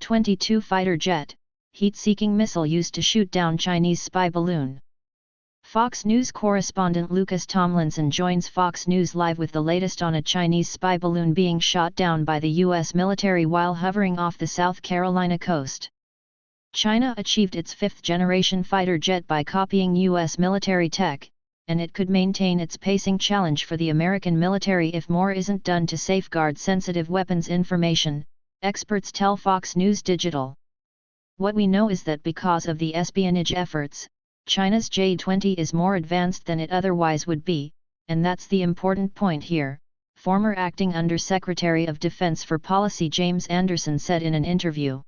F-22 fighter jet, heat-seeking missile used to shoot down Chinese spy balloon. Fox News correspondent Lucas Tomlinson joins Fox News Live with the latest on a Chinese spy balloon being shot down by the U.S. military while hovering off the South Carolina coast. China achieved its fifth-generation fighter jet by copying U.S. military tech, and it could maintain its pacing challenge for the American military if more isn't done to safeguard sensitive weapons information, experts tell Fox News Digital. What we know is that because of the espionage efforts, China's J-20 is more advanced than it otherwise would be, and that's the important point here, former acting Undersecretary of Defense for Policy James Anderson said in an interview.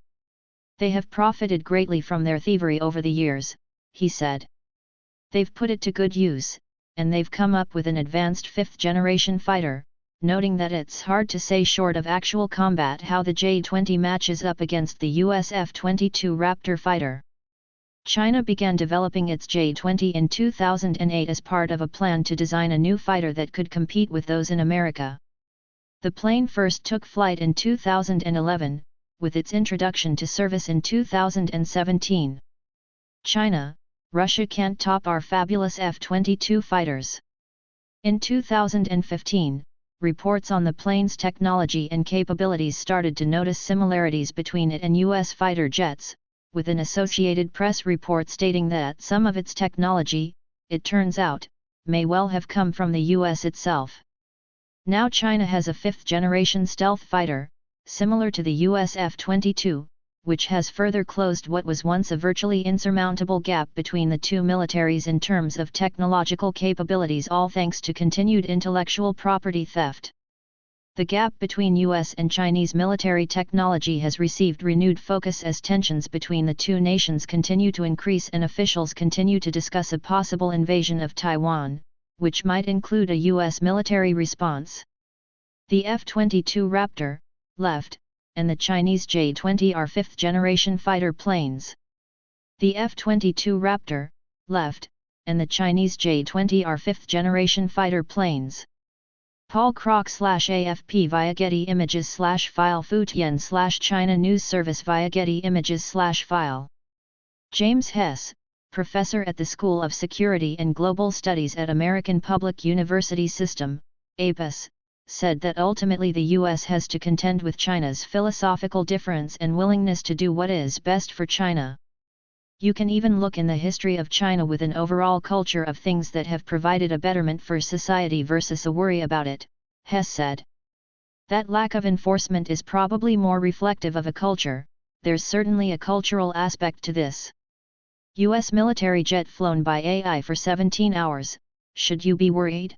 They have profited greatly from their thievery over the years, he said. They've put it to good use, and they've come up with an advanced fifth-generation fighter, noting that it's hard to say short of actual combat how the J-20 matches up against the US F-22 Raptor fighter. China began developing its J-20 in 2008 as part of a plan to design a new fighter that could compete with those in America. The plane first took flight in 2011, with its introduction to service in 2017. China, Russia can't top our fabulous F-22 fighters. In 2015, reports on the plane's technology and capabilities started to notice similarities between it and U.S. fighter jets, with an Associated Press report stating that some of its technology, it turns out, may well have come from the U.S. itself. Now China has a fifth-generation stealth fighter, similar to the US F-22, which has further closed what was once a virtually insurmountable gap between the two militaries in terms of technological capabilities, all thanks to continued intellectual property theft. The gap between US and Chinese military technology has received renewed focus as tensions between the two nations continue to increase and officials continue to discuss a possible invasion of Taiwan, which might include a US military response. The F-22 Raptor, left, and the Chinese J-20 are fifth-generation fighter planes. The F-22 Raptor, left, and the Chinese J-20 are fifth-generation fighter planes. Paul Croc/AFP via Getty Images/file Futien/China News Service via Getty Images/file. James Hess, professor at the School of Security and Global Studies at American Public University System, APUS, said that ultimately the U.S. has to contend with China's philosophical difference and willingness to do what is best for China. You can even look in the history of China with an overall culture of things that have provided a betterment for society versus a worry about it, Hess said. That lack of enforcement is probably more reflective of a culture. There's certainly a cultural aspect to this. U.S. military jet flown by AI for 17 hours, should you be worried?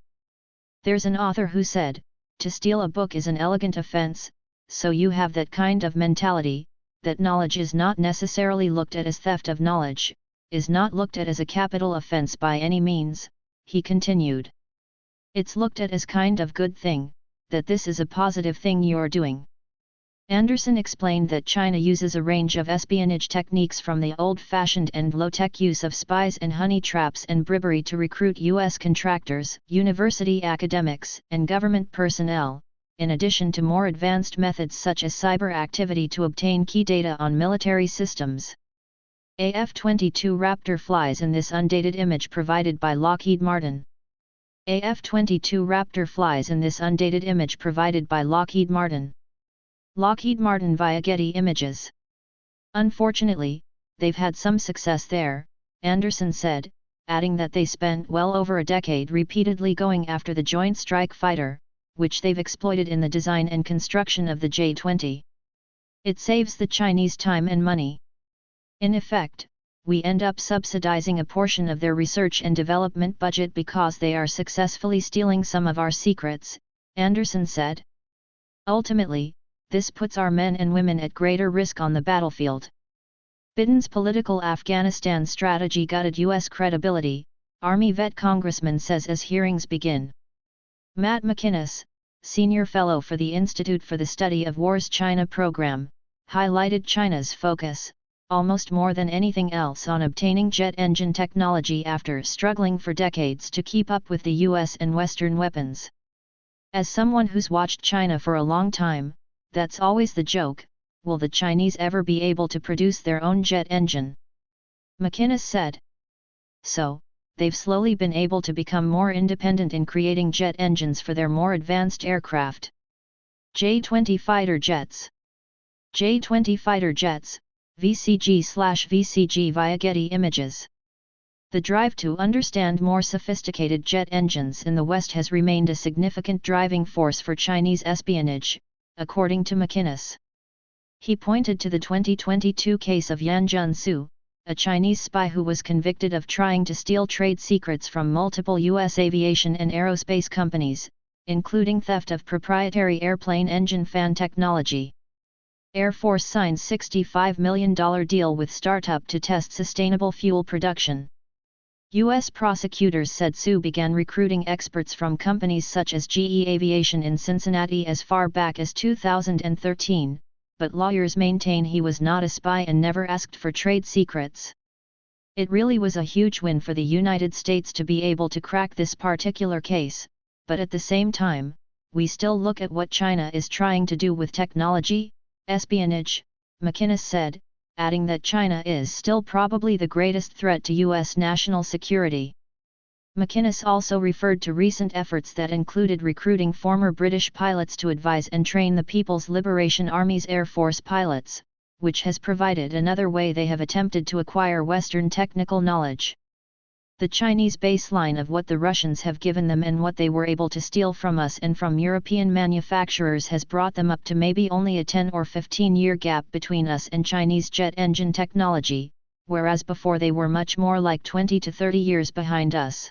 There's an author who said, to steal a book is an elegant offense, so you have that kind of mentality, that knowledge is not necessarily looked at as theft of knowledge, is not looked at as a capital offense by any means, he continued. It's looked at as kind of good thing, that this is a positive thing you're doing. Anderson explained that China uses a range of espionage techniques from the old-fashioned and low-tech use of spies and honey traps and bribery to recruit U.S. contractors, university academics, and government personnel, in addition to more advanced methods such as cyber activity to obtain key data on military systems. A F-22 Raptor flies in this undated image provided by Lockheed Martin. A F-22 Raptor flies in this undated image provided by Lockheed Martin. Lockheed Martin via Getty Images. Unfortunately, they've had some success there, Anderson said, adding that they spent well over a decade repeatedly going after the Joint Strike Fighter, which they've exploited in the design and construction of the J-20. It saves the Chinese time and money. In effect, we end up subsidizing a portion of their research and development budget because they are successfully stealing some of our secrets, Anderson said. Ultimately, this puts our men and women at greater risk on the battlefield. Biden's political Afghanistan strategy gutted U.S. credibility, Army vet congressman says as hearings begin. Matt McInnes, senior fellow for the Institute for the Study of War's China program, highlighted China's focus, almost more than anything else, on obtaining jet engine technology after struggling for decades to keep up with the U.S. and Western weapons. As someone who's watched China for a long time, that's always the joke, will the Chinese ever be able to produce their own jet engine? McInnes said. So, they've slowly been able to become more independent in creating jet engines for their more advanced aircraft. J-20 fighter jets. J-20 fighter jets, VCG/VCG via Getty Images. The drive to understand more sophisticated jet engines in the West has remained a significant driving force for Chinese espionage, according to McInnes. He pointed to the 2022 case of Yan Junsu, a Chinese spy who was convicted of trying to steal trade secrets from multiple U.S. aviation and aerospace companies, including theft of proprietary airplane engine fan technology. Air Force signs $65 million deal with startup to test sustainable fuel production. U.S. prosecutors said Su began recruiting experts from companies such as GE Aviation in Cincinnati as far back as 2013, but lawyers maintain he was not a spy and never asked for trade secrets. It really was a huge win for the United States to be able to crack this particular case, but at the same time, we still look at what China is trying to do with technology, espionage, McInnes said, adding that China is still probably the greatest threat to U.S. national security. McInnes also referred to recent efforts that included recruiting former British pilots to advise and train the People's Liberation Army's Air Force pilots, which has provided another way they have attempted to acquire Western technical knowledge. The Chinese baseline of what the Russians have given them and what they were able to steal from us and from European manufacturers has brought them up to maybe only a 10 or 15-year gap between us and Chinese jet engine technology, whereas before they were much more like 20 to 30 years behind us.